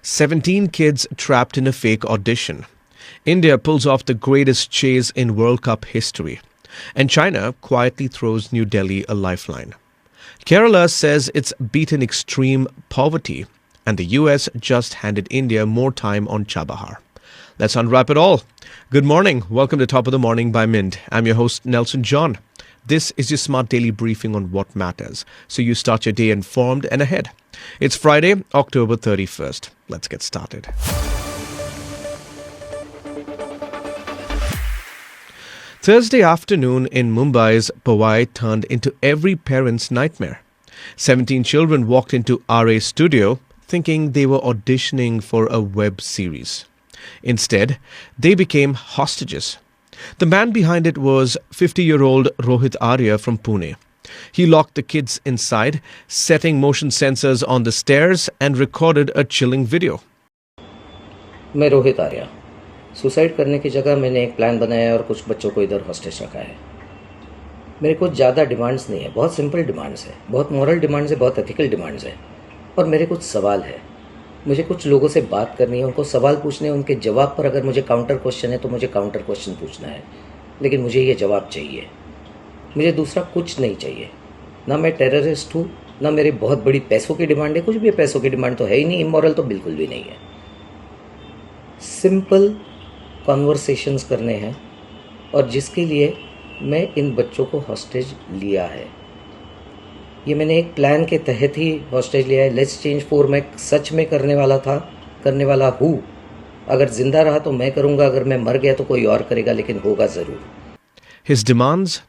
17 kids trapped in a fake audition. India pulls off the greatest chase in World Cup history. And China quietly throws New Delhi a lifeline. Kerala says it's beaten extreme poverty. And the US just handed India more time on Chabahar. Let's unwrap it all. Good morning. Welcome to Top of the Morning by Mint. I'm your host, Nelson John. This is your smart daily briefing on what matters, so you start your day informed and ahead. It's Friday, October 31st. Let's get started. Thursday afternoon in Mumbai's Powai turned into every parent's nightmare. 17 children walked into RA's studio thinking they were auditioning for a web series. Instead, they became hostages. The man behind it was 50-year-old Rohit Arya from Pune. He locked the kids inside, setting motion sensors on the stairs and recorded a chilling video. मैं Rohit Arya suicide करने की जगह मैंने एक plan बनाया और कुछ बच्चों को इधर हॉस्टेज रखा है। मेरे कुछ ज़्यादा डिमांड्स नहीं है, बहुत सिंपल डिमांड्स है, बहुत मॉरल डिमांड्स है, बहुत एथिकल डिमांड्स है और मेरे कुछ सवाल है। मुझे कुछ लोगों से बात करनी है, उनको सवाल पूछने हैं, उनके जवाब पर अगर मुझे काउंटर क्वेश्चन है तो मुझे काउंटर क्वेश्चन पूछना है, लेकिन मुझे ये जवाब चाहिए। मुझे दूसरा कुछ नहीं चाहिए। ना मैं टेररिस्ट हूँ, ना मेरी बहुत बड़ी पैसों की डिमांड है, कुछ भी पैसों की डिमांड तो है ही नहीं, इमोरल तो बिल्कुल भी नहीं है। सिंपल कॉन्वर्सेशंस करने हैं और जिसके लिए मैं इन बच्चों को हॉस्टेज लिया है। ये मैंने एक प्लान के तहत ही हॉस्टेज लिया है। लेट्स चेंज 4 मैं सच में करने वाला हूँ। अगर जिंदा रहा तो मैं करूँगा, अगर मैं मर गया तो कोई और करेगा, लेकिन होगा ज़रूर। His demands?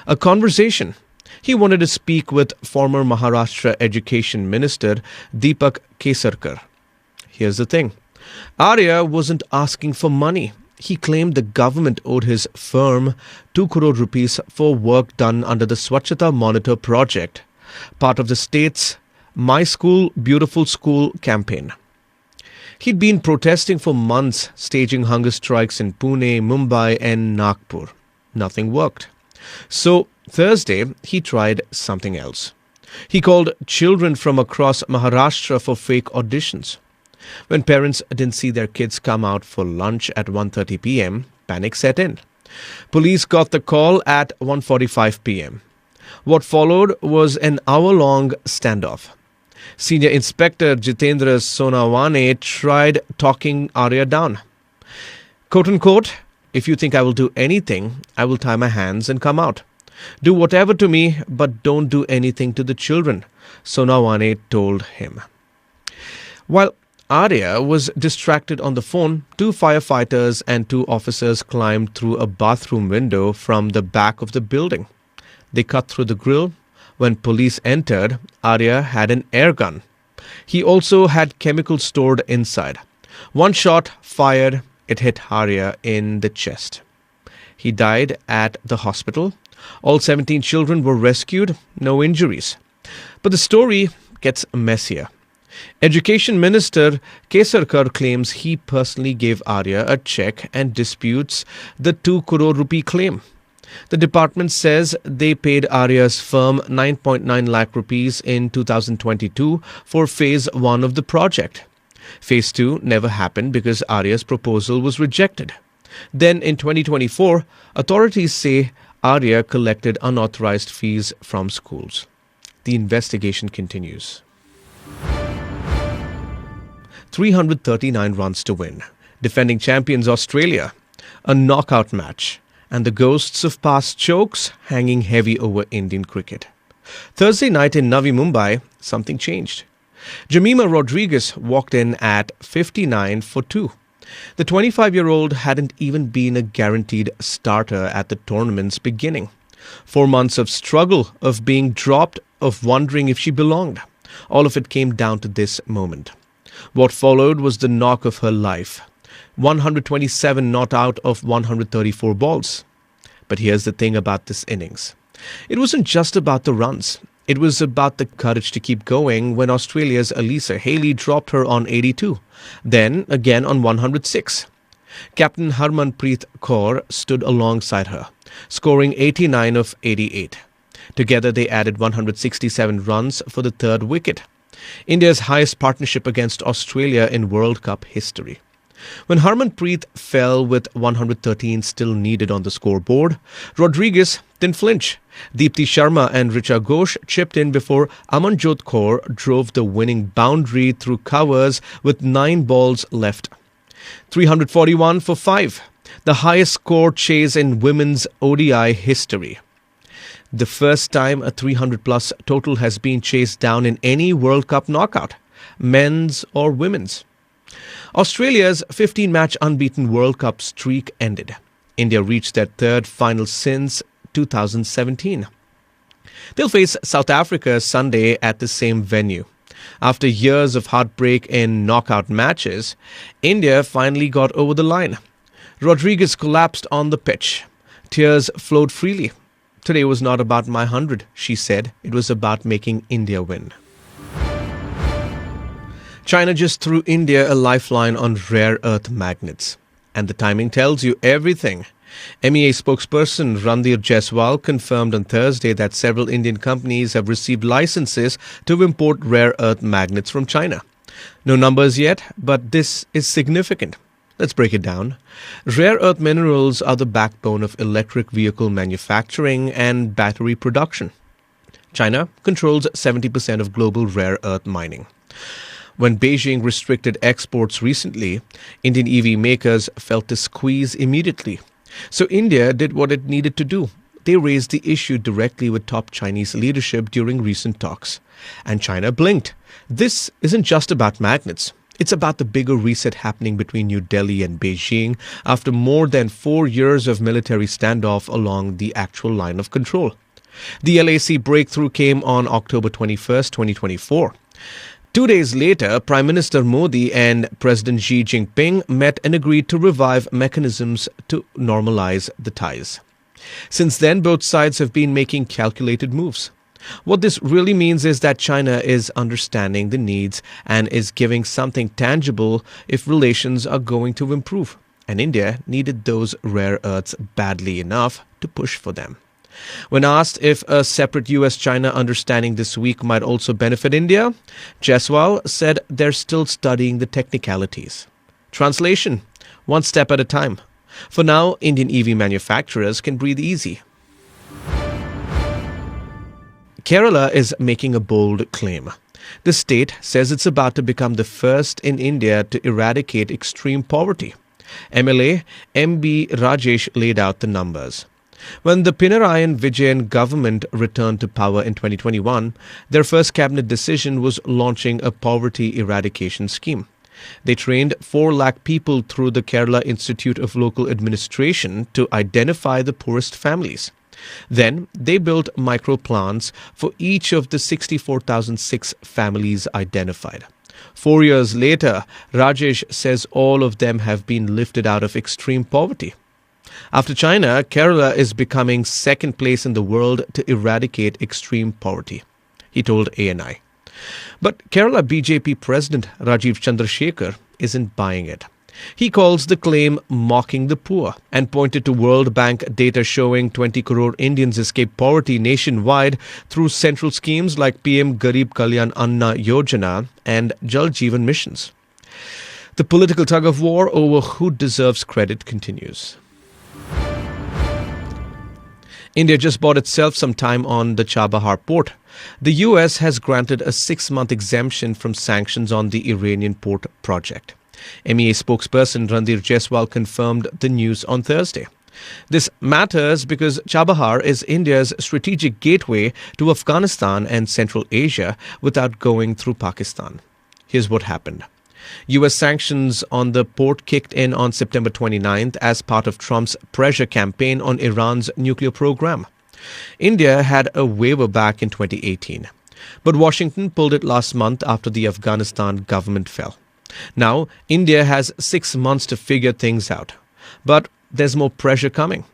A conversation. He wanted to speak with former Maharashtra Education Minister Deepak Kesarkar. Here's the thing. Arya wasn't asking for money. He claimed the government owed his firm 2 crore rupees for work done under the Swachhata Monitor project, part of the state's My School, Beautiful School campaign. He'd been protesting for months, staging hunger strikes in Pune, Mumbai and Nagpur. Nothing worked. So Thursday, he tried something else. He called children from across Maharashtra for fake auditions. When parents didn't see their kids come out for lunch at 1:30 p.m., panic set in. Police got the call at 1:45 p.m. What followed was an hour-long standoff. Senior Inspector Jitendra Sonawane tried talking Arya down. Quote unquote, "If you think I will do anything, I will tie my hands and come out. Do whatever to me, but don't do anything to the children," Sonawane told him. While Arya was distracted on the phone, 2 firefighters and 2 officers climbed through a bathroom window from the back of the building. They cut through the grill. When police entered, Arya had an air gun. He also had chemicals stored inside. One shot fired, it hit Arya in the chest. He died at the hospital. All 17 children were rescued, no injuries. But the story gets messier. Education Minister Kesarkar claims he personally gave Arya a check and disputes the 2 crore rupee claim. The department says they paid Arya's firm 9.9 lakh rupees in 2022 for phase 1 of the project. Phase 2 never happened because Arya's proposal was rejected. Then in 2024, authorities say Arya collected unauthorized fees from schools. The investigation continues. 339 runs to win. Defending champions Australia. A knockout match. And the ghosts of past chokes hanging heavy over Indian cricket. Thursday night in Navi Mumbai, something changed. Jemima Rodriguez walked in at 59 for 2. The 25-year-old hadn't even been a guaranteed starter at the tournament's beginning. 4 months of struggle, of being dropped, of wondering if she belonged. All of it came down to this moment. What followed was the knock of her life. 127 not out of 134 balls. But here's the thing about this innings. It wasn't just about the runs. It was about the courage to keep going when Australia's Alyssa Haley dropped her on 82, then again on 106. Captain Harmanpreet Kaur stood alongside her, scoring 89 of 88. Together they added 167 runs for the third wicket. India's highest partnership against Australia in World Cup history. When Harmanpreet fell with 113 still needed on the scoreboard, Rodriguez didn't flinch. Deepti Sharma and Richa Ghosh chipped in before Amanjot Kaur drove the winning boundary through covers with 9 balls left. 341 for 5, the highest score chase in women's ODI history. The first time a 300-plus total has been chased down in any World Cup knockout, men's or women's. Australia's 15-match unbeaten World Cup streak ended. India reached their third final since 2017. They'll face South Africa Sunday at the same venue. After years of heartbreak in knockout matches, India finally got over the line. Rodriguez collapsed on the pitch. Tears flowed freely. Today was not about my 100, she said. It was about making India win. China just threw India a lifeline on rare earth magnets. And the timing tells you everything. MEA spokesperson Randir Jaiswal confirmed on Thursday that several Indian companies have received licenses to import rare earth magnets from China. No numbers yet, but this is significant. Let's break it down. Rare earth minerals are the backbone of electric vehicle manufacturing and battery production. China controls 70% of global rare earth mining. When Beijing restricted exports recently, Indian EV makers felt the squeeze immediately. So India did what it needed to do. They raised the issue directly with top Chinese leadership during recent talks. And China blinked. This isn't just about magnets. It's about the bigger reset happening between New Delhi and Beijing after more than 4 years of military standoff along the actual line of control. The LAC breakthrough came on October 21st, 2024. 2 days later, Prime Minister Modi and President Xi Jinping met and agreed to revive mechanisms to normalize the ties. Since then, both sides have been making calculated moves. What this really means is that China is understanding the needs and is giving something tangible if relations are going to improve. And India needed those rare earths badly enough to push for them. When asked if a separate US-China understanding this week might also benefit India, Jaiswal said they're still studying the technicalities. Translation: one step at a time. For now, Indian EV manufacturers can breathe easy. Kerala is making a bold claim. The state says it's about to become the first in India to eradicate extreme poverty. MLA MB Rajesh laid out the numbers. When the Pinarayi Vijayan government returned to power in 2021, their first cabinet decision was launching a poverty eradication scheme. They trained 4 lakh people through the Kerala Institute of Local Administration to identify the poorest families. Then they built micro plans for each of the 64,006 families identified. 4 years later, Rajesh says all of them have been lifted out of extreme poverty. After China, Kerala is becoming second place in the world to eradicate extreme poverty, he told ANI. But Kerala BJP President Rajiv Chandrasekhar isn't buying it. He calls the claim mocking the poor and pointed to World Bank data showing 20 crore Indians escape poverty nationwide through central schemes like PM Garib Kalyan Anna Yojana and Jal Jeevan missions. The political tug-of-war over who deserves credit continues. India just bought itself some time on the Chabahar port. The US has granted a 6-month exemption from sanctions on the Iranian port project. MEA spokesperson Randir Jaiswal confirmed the news on Thursday. This matters because Chabahar is India's strategic gateway to Afghanistan and Central Asia without going through Pakistan. Here's what happened. US sanctions on the port kicked in on September 29th as part of Trump's pressure campaign on Iran's nuclear program. India had a waiver back in 2018, but Washington pulled it last month after the Afghanistan government fell. Now, India has 6 months to figure things out, but there's more pressure coming.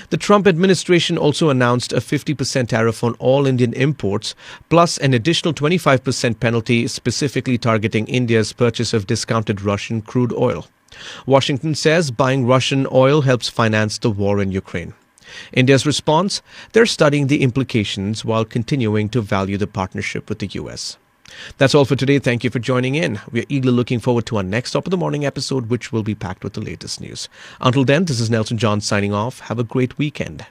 The Trump administration also announced a 50% tariff on all Indian imports, plus an additional 25% penalty specifically targeting India's purchase of discounted Russian crude oil. Washington says buying Russian oil helps finance the war in Ukraine. India's response? They're studying the implications while continuing to value the partnership with the US. That's all for today. Thank you for joining in. We are eagerly looking forward to our next Top of the Morning episode, which will be packed with the latest news. Until then, this is Nelson John signing off. Have a great weekend.